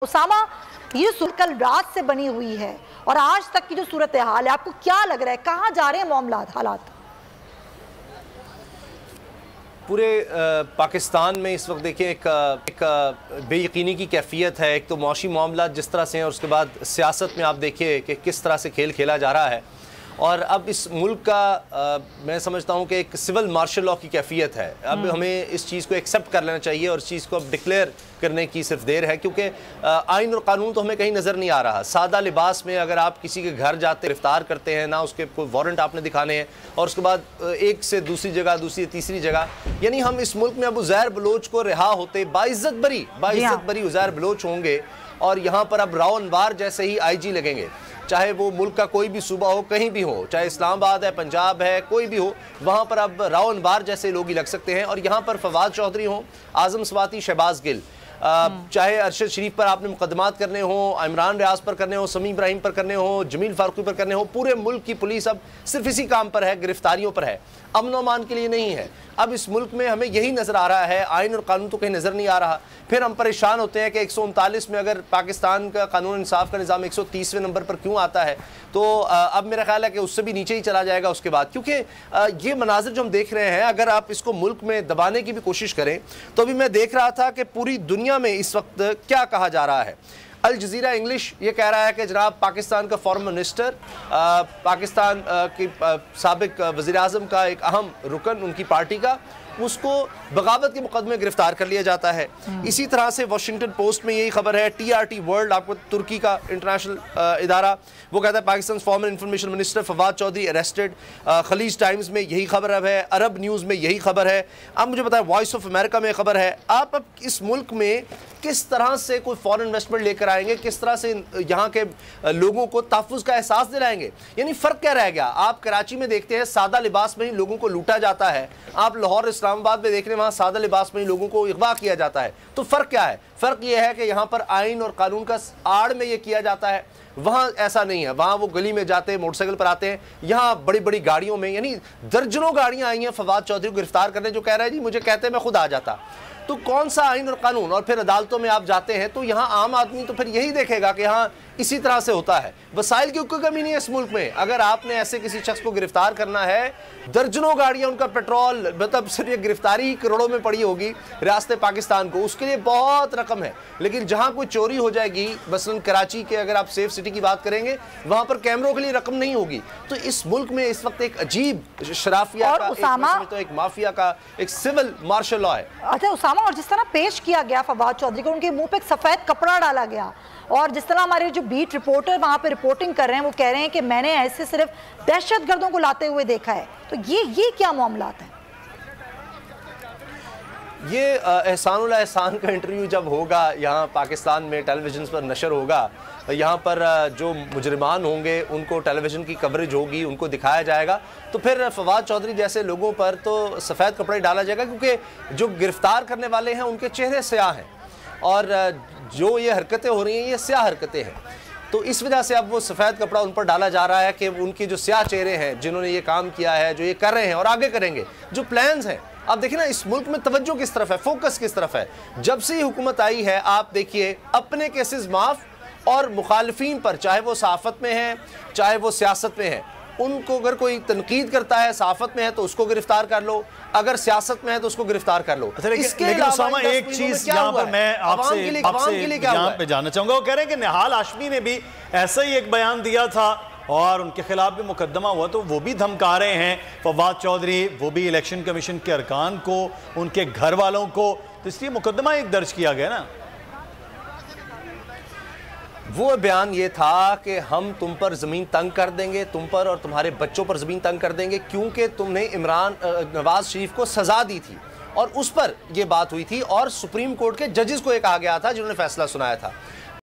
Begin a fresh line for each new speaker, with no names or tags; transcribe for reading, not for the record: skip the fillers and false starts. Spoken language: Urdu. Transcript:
اسامہ، یہ صورت کل رات سے بنی ہوئی ہے اور آج تک کی جو صورتحال ہے، آپ کو کیا لگ رہا ہے کہاں جا رہے ہیں معاملات حالات؟
پورے پاکستان میں اس وقت دیکھیں ایک بے یقینی کی کیفیت ہے۔ ایک تو معاشی معاملات جس طرح سے ہیں اور اس کے بعد سیاست میں آپ دیکھیں کہ کس طرح سے کھیل کھیلا جا رہا ہے، اور اب اس ملک کا میں سمجھتا ہوں کہ ایک سول مارشل لاء کی کیفیت ہے۔ اب ہمیں اس چیز کو ایکسیپٹ کر لینا چاہیے اور اس چیز کو اب ڈکلیئر کرنے کی صرف دیر ہے، کیونکہ آئین اور قانون تو ہمیں کہیں نظر نہیں آ رہا۔ سادہ لباس میں اگر آپ کسی کے گھر جاتے گرفتار کرتے ہیں، نہ اس کے کوئی وارنٹ آپ نے دکھانے ہیں، اور اس کے بعد ایک سے دوسری جگہ، دوسری تیسری جگہ، یعنی ہم اس ملک میں اب عزیر بلوچ کو رہا ہوتے باعزت بری عزیر بلوچ ہوں گے، اور یہاں پر اب راؤ انوار جیسے ہی آئی جی لگیں گے، چاہے وہ ملک کا کوئی بھی صوبہ ہو، کہیں بھی ہو، چاہے اسلام آباد ہے، پنجاب ہے، کوئی بھی ہو، وہاں پر اب راؤ انوار جیسے لوگ ہی لگ سکتے ہیں۔ اور یہاں پر فواد چودھری ہوں، اعظم سواتی، شہباز گل، چاہے ارشد شریف پر آپ نے مقدمات کرنے ہوں، عمران ریاض پر کرنے ہوں، سمیع ابراہیم پر کرنے ہوں، جمیل فاروقی پر کرنے ہوں، پورے ملک کی پولیس اب صرف اسی کام پر ہے، گرفتاریوں پر ہے، امن و امان کے لیے نہیں ہے۔ اب اس ملک میں ہمیں یہی نظر آ رہا ہے، آئین اور قانون تو کہیں نظر نہیں آ رہا۔ پھر ہم پریشان ہوتے ہیں کہ 139 میں اگر پاکستان کا قانون انصاف کا نظام 130ویں نمبر پر کیوں آتا ہے، تو اب میرا خیال ہے کہ اس سے بھی نیچے ہی چلا جائے گا اس کے بعد، کیونکہ یہ مناظر جو ہم دیکھ رہے ہیں، اگر آپ اس کو ملک میں دبانے کی بھی کوشش کریں تو ابھی میں دیکھ رہا تھا کہ پوری دنیا میں اس وقت کیا کہا جا رہا ہے۔ الجزیرہ انگلش یہ کہہ رہا ہے کہ جناب پاکستان کا فارم منسٹر، پاکستان کی سابق وزیر اعظم کا ایک اہم رکن ان کی پارٹی کا، اس کو بغاوت کے مقدمے گرفتار کر لیا جاتا ہے۔ اسی طرح سے واشنگٹن پوسٹ میں یہی خبر ہے، TRT ورلڈ، آپ کو ترکی کا انٹرنیشنل ادارہ، وہ کہتا ہے Pakistan former information minister Fawad Chaudhry arrested. Khaleej Times میں یہی خبر اب ہے، عرب نیوز میں یہی خبر ہے، اب مجھے پتا ہے وائس آف امریکہ میں خبر ہے۔ آپ اب اس ملک میں کس طرح سے کوئی فورن انویسٹمنٹ لے کر آئیں گے، کس طرح سے یہاں کے لوگوں کو تحفظ کا احساس دلائیں گے؟ یعنی فرق کیا رہ گیا؟ آپ کراچی میں دیکھتے ہیں سادہ لباس میں ہی لوگوں کو لوٹا جاتا ہے، آپ لاہور اسلام آباد میں دیکھ رہے ہیں وہاں سادہ لباس میں ہی لوگوں کو اغوا کیا جاتا ہے۔ تو فرق کیا ہے؟ فرق یہ ہے کہ یہاں پر آئین اور قانون کا آڑ میں یہ کیا جاتا ہے، وہاں ایسا نہیں ہے۔ وہاں وہ گلی میں جاتے ہیں، موٹر سائیکل پر آتے ہیں، یہاں بڑی بڑی گاڑیوں میں، یعنی درجنوں گاڑیاں آئی ہیں فواد چودھری کو گرفتار کرنے، جو کہہ رہا ہے جی مجھے کہتے ہیں میں خود آ جاتا۔ تو کون سا آئین اور قانون؟ اور پھر عدالتوں میں آپ جاتے ہیں تو یہاں عام آدمی تو پھر یہی دیکھے گا کہ ہاں اسی طرح سے ہوتا ہے۔ وسائل کی کوئی کمی نہیں ہے اس ملک میں۔ اگر آپ نے ایسے کسی شخص کو گرفتار کرنا ہے، درجنوں گاڑیاں، ان کا پیٹرول، مطلب صرف یہ گرفتاری ہی کروڑوں میں پڑی ہوگی ریاست پاکستان کو، اس کے لیے بہت رقم ہے۔ لیکن جہاں کوئی چوری ہو جائے گی، مثلا کراچی کے اگر آپ سیف سٹی کی بات کریں گے، وہاں پر کیمروں کے لیے رقم نہیں ہوگی۔ تو اس ملک میں اس وقت ایک عجیب شرافیہ کا، ایک مافیا کا، ایک سول مارشل لاء ہے۔
اچھا اسامہ، اور جس طرح پیش کیا گیا فواد چودھری کو، ان کے منہ پہ ایک سفید کپڑا ڈالا گیا، اور جس طرح ہمارے جو بیٹ رپورٹر وہاں پہ رپورٹنگ کر رہے ہیں وہ کہہ رہے ہیں کہ میں نے ایسے صرف دہشت گردوں کو لاتے ہوئے دیکھا ہے، تو یہ کیا معاملات ہیں؟
یہ احسان اللہ احسان کا انٹرویو جب ہوگا یہاں پاکستان میں ٹیلی ویژنز پر نشر ہوگا، یہاں پر جو مجرمان ہوں گے ان کو ٹیلی ویژن کی کوریج ہوگی، ان کو دکھایا جائے گا، تو پھر فواد چودھری جیسے لوگوں پر تو سفید کپڑے ڈالا جائے گا، کیونکہ جو گرفتار کرنے والے ہیں ان کے چہرے سیاہ ہیں، اور جو یہ حرکتیں ہو رہی ہیں یہ سیاہ حرکتیں ہیں۔ تو اس وجہ سے اب وہ سفید کپڑا ان پر ڈالا جا رہا ہے کہ ان کے جو سیاہ چہرے ہیں، جنہوں نے یہ کام کیا ہے، جو یہ کر رہے ہیں اور آگے کریں گے، جو پلانز ہیں۔ آپ دیکھیں نا اس ملک میں توجہ کس طرف ہے، فوکس کس طرف ہے۔ جب سے حکومت آئی ہے آپ دیکھیے اپنے کیسز معاف، اور مخالفین پر، چاہے وہ صحافت میں ہیں چاہے وہ سیاست میں ہیں، ان کو اگر کوئی تنقید کرتا ہے، صحافت میں ہے تو اس کو گرفتار کر لو، اگر سیاست میں ہے تو اس کو گرفتار کر لو۔
لیکن اسامہ ایک چیز یہاں پر میں آپ سے یہاں پہ جاننا چاہوں گا، وہ کہہ رہے ہیں کہ نہال ہاشمی نے بھی ایسا ہی ایک بیان دیا تھا اور ان کے خلاف بھی مقدمہ ہوا، تو وہ بھی دھمکا رہے ہیں فواد چودھری، وہ بھی الیکشن کمیشن کے ارکان کو، ان کے گھر والوں کو، تو اس لیے مقدمہ ایک درج کیا گیا نا۔
وہ بیان یہ تھا کہ ہم تم پر زمین تنگ کر دیں گے، تم پر اور تمہارے بچوں پر زمین تنگ کر دیں گے، کیونکہ تم نے نواز شریف کو سزا دی تھی، اور اس پر یہ بات ہوئی تھی، اور سپریم کورٹ کے ججز کو یہ کہا گیا تھا جنہوں نے فیصلہ سنایا تھا۔